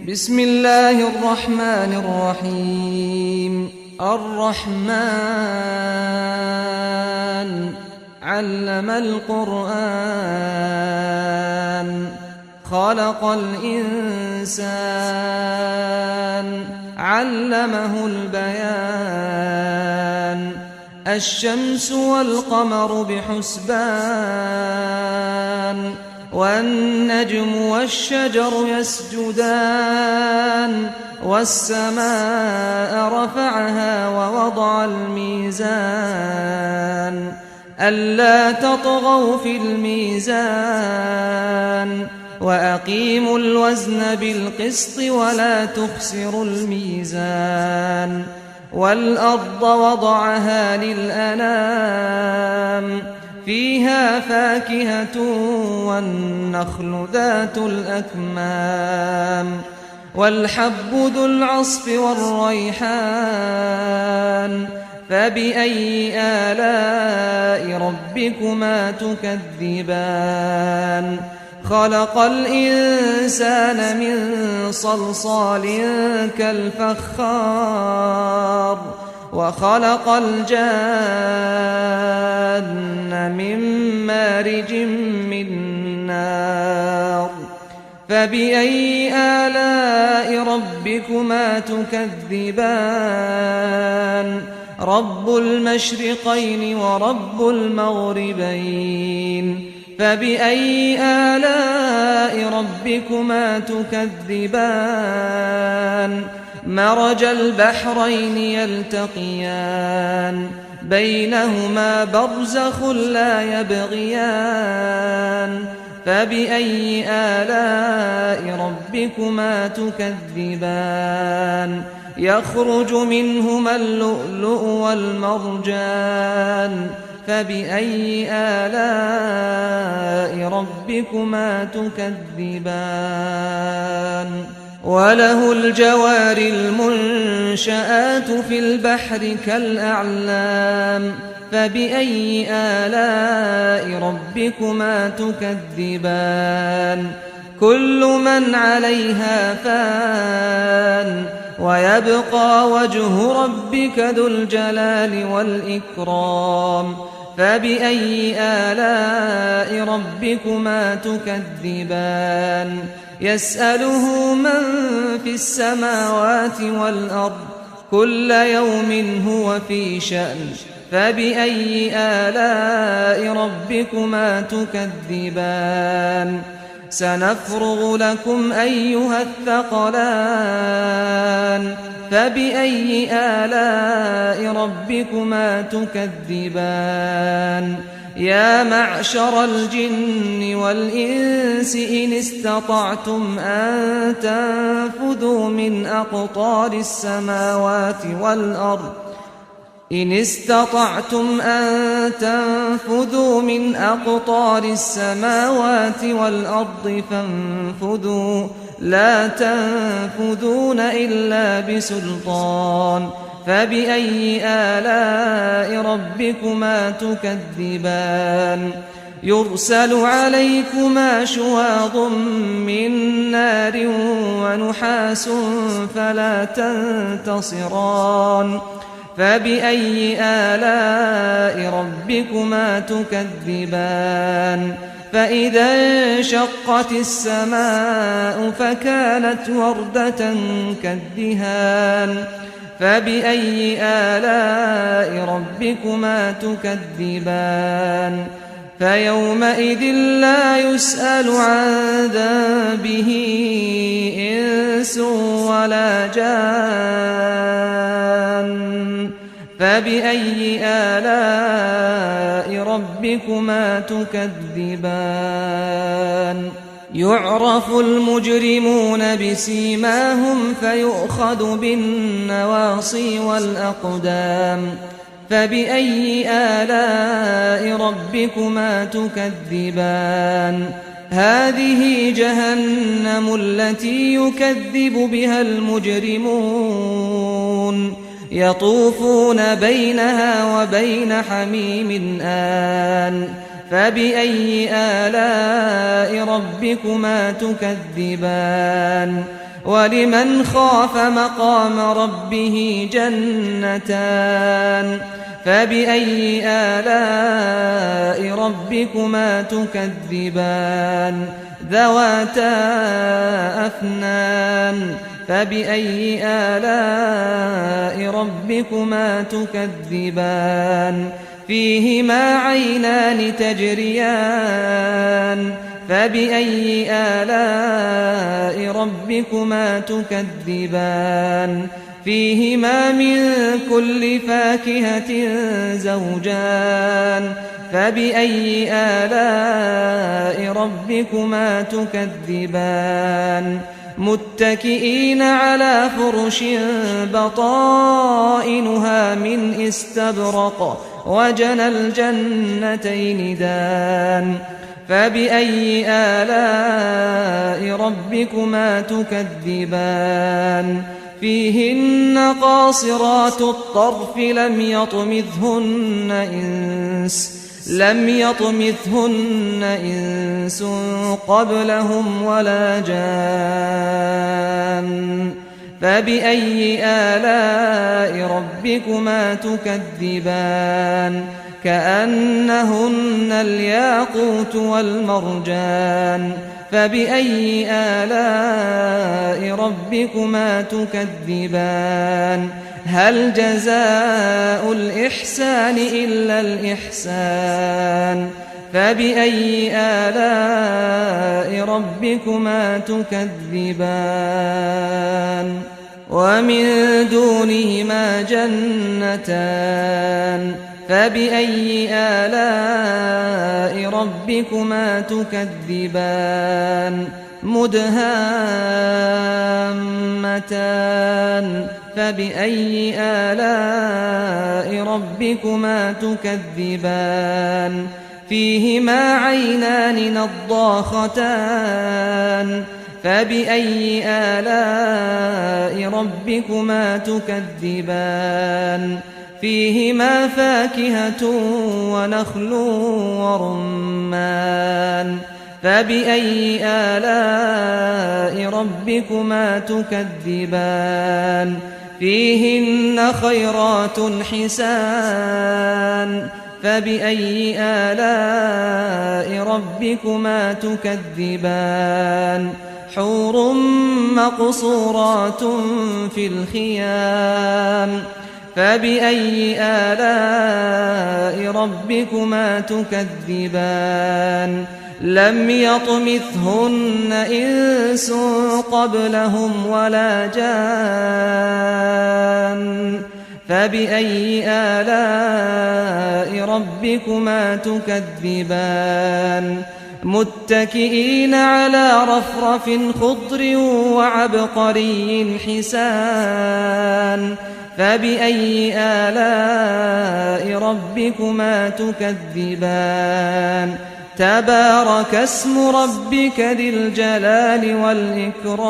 بسم الله الرحمن الرحيم الرحمن علم القرآن خلق الإنسان علمه البيان الشمس والقمر بحسبان والنجم والشجر يسجدان والسماء رفعها ووضع الميزان ألا تطغوا في الميزان وأقيموا الوزن بالقسط ولا تخسروا الميزان والأرض وضعها للأنام فيها فاكهة والنخل ذات الأكمام والحب ذو العصف والريحان فبأي آلاء ربكما تكذبان خلق الإنسان من صلصال كالفخار وخلق الجان من مارج من نار فبأي آلاء ربكما تكذبان رب المشرقين ورب المغربين فبأي آلاء ربكما تكذبان مرج البحرين يلتقيان بينهما برزخ لا يبغيان فبأي آلاء ربكما تكذبان يخرج منهما اللؤلؤ والمرجان فبأي آلاء ربكما تكذبان وله الجوار المنشآت في البحر كالأعلام فبأي آلاء ربكما تكذبان كل من عليها فان ويبقى وجه ربك ذو الجلال والإكرام فبأي آلاء ربكما تكذبان يسأله من في السماوات والأرض كل يوم هو في شأن فبأي آلاء ربكما تكذبان سنفرغ لكم أيها الثقلان فبأي آلاء ربكما تكذبان يا معشر الجن والإنس إن استطعتم أن تنفذوا من أقطار السماوات والأرض إن استطعتم أن تنفذوا من أقطار السماوات والأرض فانفذوا لا تنفذون إلا بسلطان فبأي آلاء ربكما تكذبان يرسل عليكما شواظ من نار ونحاس فلا تنتصران فبأي آلاء ربكما تكذبان فإذا انشقت السماء فكانت وردة كالدهان فبأي آلاء ربكما تكذبان فيومئذ لا يسأل عن ذنبه إنس ولا جان فبأي آلاء ربكما تكذبان يعرف المجرمون بسيماهم فيؤخذ بالنواصي والأقدام فبأي آلاء ربكما تكذبان هذه جهنم التي يكذب بها المجرمون يطوفون بينها وبين حميم آن فبأي آلاء ربكما تكذبان ولمن خاف مقام ربه جنتان فبأي آلاء ربكما تكذبان ذواتا أفنان فبأي آلاء ربكما تكذبان فيهما عينان تجريان فبأي آلاء ربكما تكذبان فيهما من كل فاكهة زوجان فبأي آلاء ربكما تكذبان متكئين على فرش بطائنها من استبرق وجنى الجنتين دان فبأي آلاء ربكما تكذبان فيهن قاصرات الطرف لم يطمثهن إنس قبلهم ولا جان فبأي آلاء ربكما تكذبان كأنهن الياقوت والمرجان فبأي آلاء ربكما تكذبان هل جزاء الإحسان إلا الإحسان فبأي آلاء ربكما تكذبان ومن دونهما جنتان فبأي آلاء ربكما تكذبان مدهامتان فبأي آلاء ربكما تكذبان فيهما عينان نضاختان فبأي آلاء ربكما تكذبان فيهما فاكهة ونخل ورمان فبأي آلاء ربكما تكذبان فيهن خيرات حسان فبأي آلاء ربكما تكذبان حور مقصورات في الخيام فبأي آلاء ربكما تكذبان لم يطمثهن إنس قبلهم ولا جان فبأي آلاء ربكما تكذبان متكئين على رفرف خضر وعبقري حسان فبأي آلاء ربكما تكذبان تبارك اسم ربك ذي الجلال والإكرام